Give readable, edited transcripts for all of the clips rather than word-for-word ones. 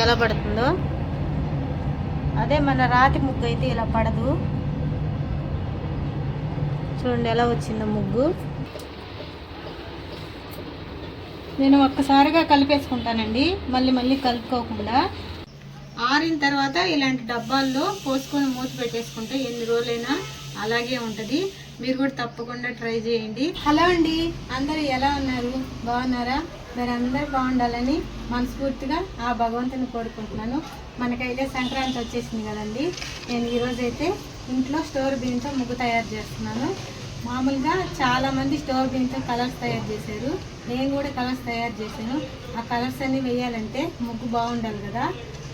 ఎలా పడుతుందో. అదే మన రాతి ముగ్గు అయితే ఇలా పడదు. చూడండి ఎలా వచ్చిందో ముగ్గు. నేను ఒక్కసారిగా కలిపేసుకుంటానండి, మళ్ళీ మళ్ళీ కలుపుకోకుండా. ఆరిన తర్వాత ఇలాంటి డబ్బాల్లో పోసుకొని మూత పెట్టేసుకుంటే ఎన్ని రోజులైనా అలాగే ఉంటుంది. మీరు కూడా తప్పకుండా ట్రై చేయండి. హలో అండి, అందరూ ఎలా ఉన్నారు? బాగున్నారా? మీరు అందరూ బాగుండాలని మనస్ఫూర్తిగా ఆ భగవంతుని కోరుకుంటున్నాను. మనకైతే సంక్రాంతి వచ్చేసింది కదండి. నేను ఈరోజైతే ఇంట్లో స్టోర్ బియ్యంతో ముగ్గు తయారు చేస్తున్నాను. మామూలుగా చాలామంది స్టోర్ బియ్యంతో కలర్స్ తయారు చేశారు. నేను కూడా కలర్స్ తయారు చేశాను. ఆ కలర్స్ అన్నీ వేయాలంటే ముగ్గు బాగుండాలి కదా.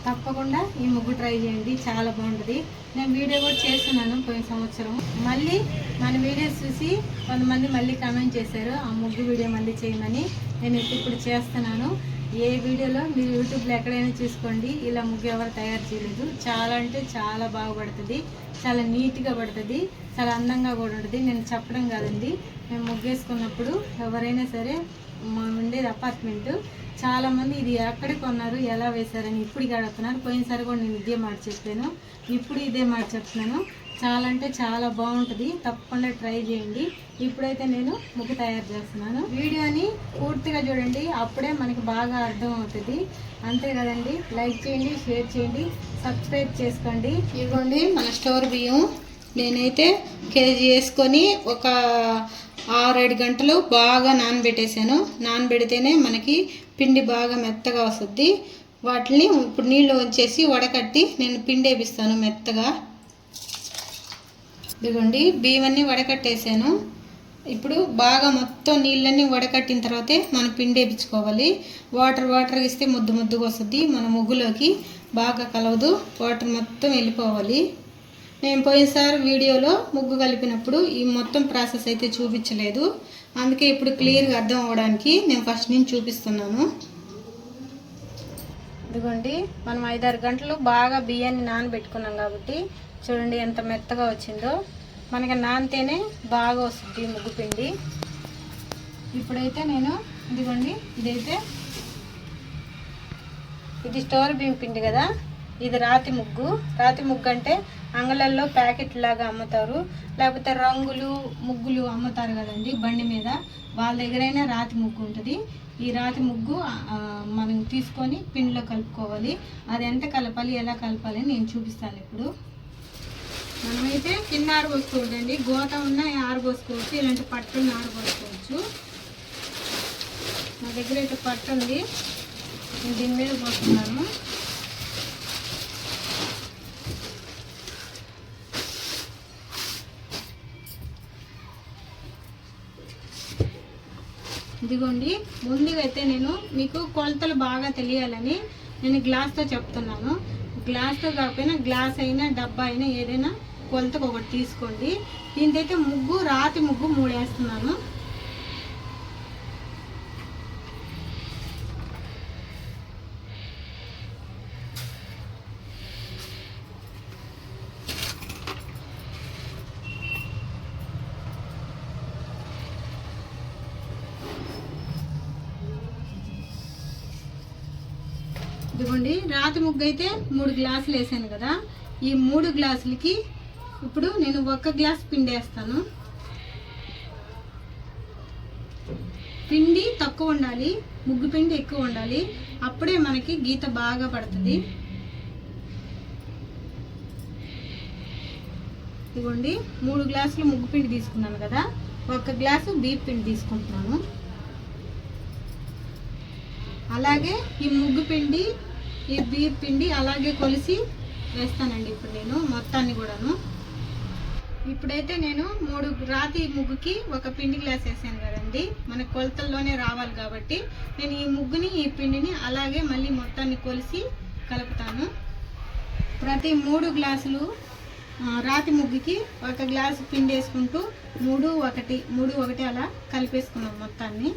తప్పకుండా ఈ ముగ్గు ట్రై చేయండి, చాలా బాగుంటుంది. నేను వీడియో కూడా చేస్తున్నాను పోయిన సంవత్సరం. మళ్ళీ మన వీడియోస్ చూసి కొంతమంది మళ్ళీ కామెంట్ చేశారు ఆ ముగ్గు వీడియో మళ్ళీ చేయమని. నేను ఇప్పుడు చేస్తున్నాను. ఏ వీడియోలో మీరు యూట్యూబ్లో ఎక్కడైనా చూసుకోండి, ఇలా ముగ్గు ఎవరు తయారు చేయలేదు. చాలా అంటే చాలా బాగా పడుతుంది, చాలా నీట్గా పడుతుంది, చాలా అందంగా కూడా ఉంటుంది. నేను చెప్పడం కాదండి, మేము ముగ్గు వేసుకున్నప్పుడు ఎవరైనా సరే, మా ఉండేది అపార్ట్మెంటు, చాలామంది ఇది ఎక్కడ కొన్నారు, ఎలా వేశారని ఇప్పుడు అడుగుతున్నారు. పోయినసారి కూడా నేను ఇదే మాట చెప్పాను, ఇప్పుడు ఇదే మాట చెప్తున్నాను. చాలా అంటే చాలా బాగుంటుంది, తప్పకుండా ట్రై చేయండి. ఇప్పుడైతే నేను ముగ్గు తయారు చేస్తున్నాను. వీడియోని పూర్తిగా చూడండి, అప్పుడే మనకి బాగా అర్థం అవుతుంది. అంతే కదండి. లైక్ చేయండి, షేర్ చేయండి, సబ్స్క్రైబ్ చేసుకోండి. ఇదిగోండి మన స్టోర్ బియ్యం. నేనైతే కేజీ వేసుకొని ఒక 6-7 గంటలు బాగా నానబెట్టేసాను. నానబెడితేనే మనకి పిండి బాగా మెత్తగా వస్తుంది. వాటిని ఇప్పుడు నీళ్ళు వచ్చేసి వడకట్టి నేను పిండి వేపిస్తాను మెత్తగా. ఇదిగోండి బియ్యం అన్నీ వడకట్టేసాను. ఇప్పుడు బాగా మొత్తం నీళ్ళన్నీ వడకట్టిన తర్వాతే మనం పిండి వేయించుకోవాలి. వాటర్ ఇస్తే ముద్దు ముద్దుగా వస్తుంది, మన ముగ్గులోకి బాగా కలవదు. వాటర్ మొత్తం వెళ్ళిపోవాలి. నేను పోయినసారి వీడియోలో ముగ్గు కలిపినప్పుడు ఈ మొత్తం ప్రాసెస్ అయితే చూపించలేదు, అందుకే ఇప్పుడు క్లియర్గా అర్థం అవ్వడానికి నేను ఫస్ట్ నుంచి చూపిస్తున్నాను. ఇదిగోండి మనం 5-6 గంటలు బాగా బియ్యాన్ని నానబెట్టుకున్నాం కాబట్టి చూడండి ఎంత మెత్తగా వచ్చిందో. మనకి నానితేనే బాగా వస్తుంది ముగ్గు పిండి. ఇప్పుడైతే నేను ఇదిగోండి, ఇది స్టోర్ బియ్యం పిండి కదా, ఇది రాతి ముగ్గు. రాతి ముగ్గు అంటే అంగళల్లో ప్యాకెట్ లాగా అమ్ముతారు, లేకపోతే రంగులు ముగ్గులు అమ్ముతారు కదండి బండి మీద, వాళ్ళ దగ్గరైనా రాతి ముగ్గు ఉంటుంది. ఈ రాతి ముగ్గు మనం తీసుకొని పిండిలో కలుపుకోవాలి. అది ఎంత కలపాలి, ఎలా కలపాలి నేను చూపిస్తాను ఇప్పుడు. మనమైతే కింద ఆరబోసుకోవద్దండి, గోత ఉన్న ఆరబోసుకోవచ్చు, ఇలాంటి పట్టుని ఆరబోసుకోవచ్చు. నా దగ్గర అయితే పట్టు ఉంది, నేను దీని మీద పోస్తున్నాను. ఇదిగోండి ముందుగా అయితే నేను మీకు కొలతలు బాగా తెలియాలని నేను గ్లాస్తో చెప్తున్నాను. గ్లాస్తో కాకపోయినా గ్లాస్ అయినా డబ్బా అయినా ఏదైనా కొలతకు ఒకటి తీసుకోండి. దీనికైతే ముగ్గు రాతి ముగ్గు 3 వేస్తున్నాను. ఇదిగోండి రాతి ముగ్గు అయితే 3 గ్లాసులు వేసాను కదా, ఈ 3 గ్లాసులకి ఇప్పుడు నేను 1 గ్లాస్ పిండి వేస్తాను. పిండి తక్కువ ఉండాలి, ముగ్గు పిండి ఎక్కువ ఉండాలి, అప్పుడే మనకి గీత బాగా పడుతుంది. ఇదిగోండి 3 గ్లాసులు ముగ్గు పిండి తీసుకున్నాను కదా, 1 గ్లాసు బియ్యం పిండి తీసుకుంటున్నాను. అలాగే ఈ ముగ్గు పిండి ఈ బియ్యం పిండి అలాగే కొలిసి వేస్తానండి ఇప్పుడు నేను మొత్తాన్ని కూడాను. ఇప్పుడైతే నేను 3 రాతి ముగ్గుకి 1 పిండి గ్లాస్ వేసాను కదండి, మన కొలతల్లోనే రావాలి కాబట్టి నేను ఈ ముగ్గుని ఈ పిండిని అలాగే మళ్ళీ మొత్తాన్ని కొలిసి కలుపుతాను. ప్రతి 3 గ్లాసులు రాతి ముగ్గుకి 1 గ్లాసు పిండి వేసుకుంటూ 3-1 అలా కలిపేసుకున్నాం మొత్తాన్ని.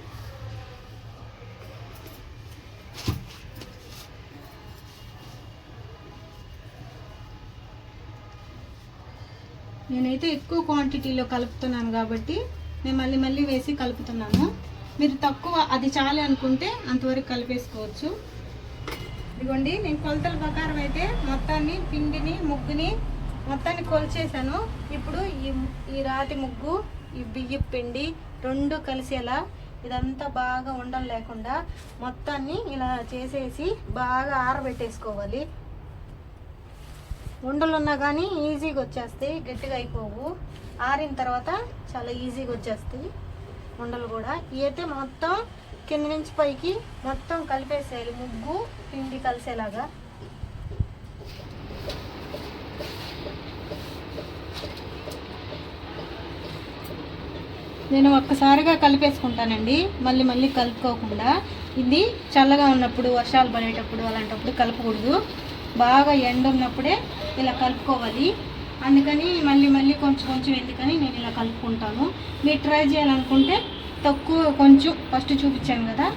నేనైతే ఎక్కువ క్వాంటిటీలో కలుపుతున్నాను కాబట్టి నేను మళ్ళీ వేసి కలుపుతున్నాను. మీరు తక్కువ అది చాలు అనుకుంటే అంతవరకు కలిపేసుకోవచ్చు. ఇదిగోండి, నేను కొలతల ప్రకారం అయితే మొత్తాన్ని పిండిని ముగ్గుని మొత్తాన్ని కొలిచేసాను. ఇప్పుడు ఈ రాతి ముగ్గు, ఈ బియ్య పిండి రెండు కలిసేలా ఇదంతా బాగా ఉండలు లేకుండా మొత్తాన్ని ఇలా చేసేసి బాగా ఆరబెట్టేసుకోవాలి. ఉండలు ఉన్నా కానీ ఈజీగా వచ్చేస్తాయి, గట్టిగా అయిపోవు. ఆరిన తర్వాత చాలా ఈజీగా వచ్చేస్తాయి ఉండలు కూడా. ఇవైతే మొత్తం కింద నుంచి పైకి మొత్తం కలిపేసేయాలి, ముగ్గు పిండి కలిసేలాగా. నేను ఒక్కసారిగా కలిపేసుకుంటానండి, మళ్ళీ మళ్ళీ కలుపుకోకుండా. ఇది చల్లగా ఉన్నప్పుడు, వర్షాలు పడేటప్పుడు అలాంటప్పుడు కలపకూడదు. బాగా ఎండ ఉన్నప్పుడే ఇలా కలుపుకోవాలి. అందుకని మళ్ళీ మళ్ళీ కొంచెం కొంచెం ఎందుకని నేను ఇలా కలుపుకుంటాను. మీరు ట్రై చేయాలనుకుంటే తక్కువ కొంచెం ఫస్ట్ చూపించాను కదా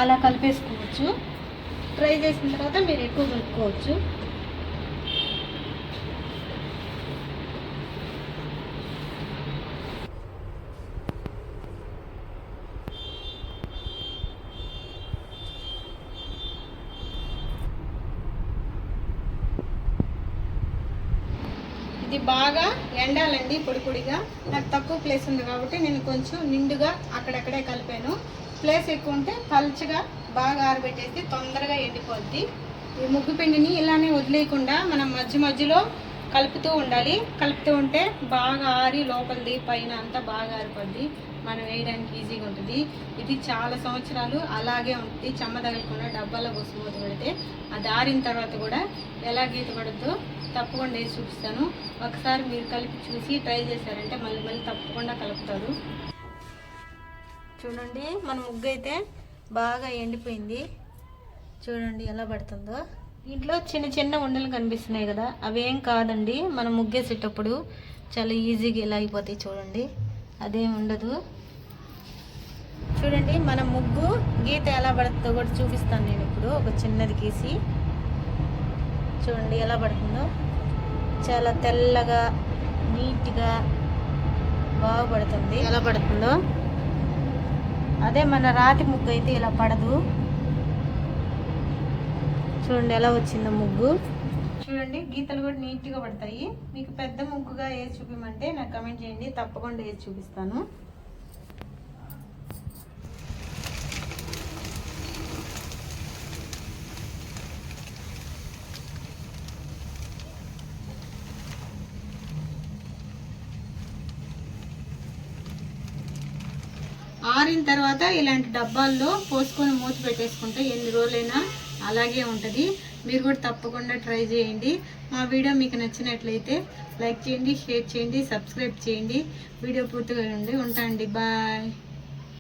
అలా కలిపేసుకోవచ్చు. ట్రై చేసిన తర్వాత మీరు ఎక్కువ కలుపుకోవచ్చు. ఇది బాగా ఎండాలండి, పొడి పొడిగా. నాకు తక్కువ ప్లేస్ ఉంది కాబట్టి నేను కొంచెం నిండుగా అక్కడక్కడే కలిపాను. ప్లేస్ ఎక్కువ ఉంటే పల్చగా బాగా ఆరబెట్టేసి తొందరగా ఎండిపోద్ది. ఈ ముగ్గు పిండిని ఇలానే వదిలేయకుండా మనం మధ్య మధ్యలో కలుపుతూ ఉండాలి. కలుపుతూ ఉంటే బాగా ఆరి లోపలిది పైన అంతా బాగా ఆరిపోద్ది, మనం వేయడానికి ఈజీగా ఉంటుంది. ఇది చాలా సంవత్సరాలు అలాగే ఉంటుంది, చెమ్మ తగలకుండా డబ్బాలో పోసి మూత పెడితే. అది ఆరిన తర్వాత కూడా ఎలా గీత పడుతుందో తప్పకుండా వేసి చూపిస్తాను. ఒకసారి మీరు కలిపి చూసి ట్రై చేశారంటే మళ్ళీ మళ్ళీ తప్పకుండా కలుపుతారు. చూడండి, మన ముగ్గు అయితే బాగా ఎండిపోయింది. చూడండి ఎలా పడుతుందో. దీంట్లో చిన్న చిన్న ఉండలు కనిపిస్తున్నాయి కదా, అవేం కాదండి. మనం ముగ్గేసేటప్పుడు చాలా ఈజీగా ఇలా అయిపోతాయి. చూడండి, అదేం ఉండదు. చూడండి, మన ముగ్గు గీత ఎలా పడుతుందో కూడా చూపిస్తాను నేను ఇప్పుడు. ఒక చిన్నది గీసి చూడండి ఎలా పడుతుందో. చాలా తెల్లగా నీట్గా బాగా పడుతుంది. ఎలా పడుతుందో అదే మన రాతి ముగ్గు అయితే ఇలా పడదు. చూడండి ఎలా వచ్చిందో ముగ్గు. చూడండి, గీతలు కూడా నీట్గా పడతాయి. మీకు పెద్ద ముగ్గుగా వేసి చూపించమంటే నాకు కమెంట్ చేయండి, తప్పకుండా వేసి చూపిస్తాను. ఆరిన తర్వాత ఇలాంటి డబ్బాల్లో పోసుకొని మూత పెట్టేసుకుంటే ఎన్ని రోజులైనా అలాగే ఉంటుంది. మీరు కూడా తప్పకుండా ట్రై చేయండి. మా వీడియో మీకు నచ్చినట్లయితే లైక్ చేయండి, షేర్ చేయండి, సబ్స్క్రైబ్ చేయండి. వీడియో పూర్తిగా ఉంటాండి. బాయ్.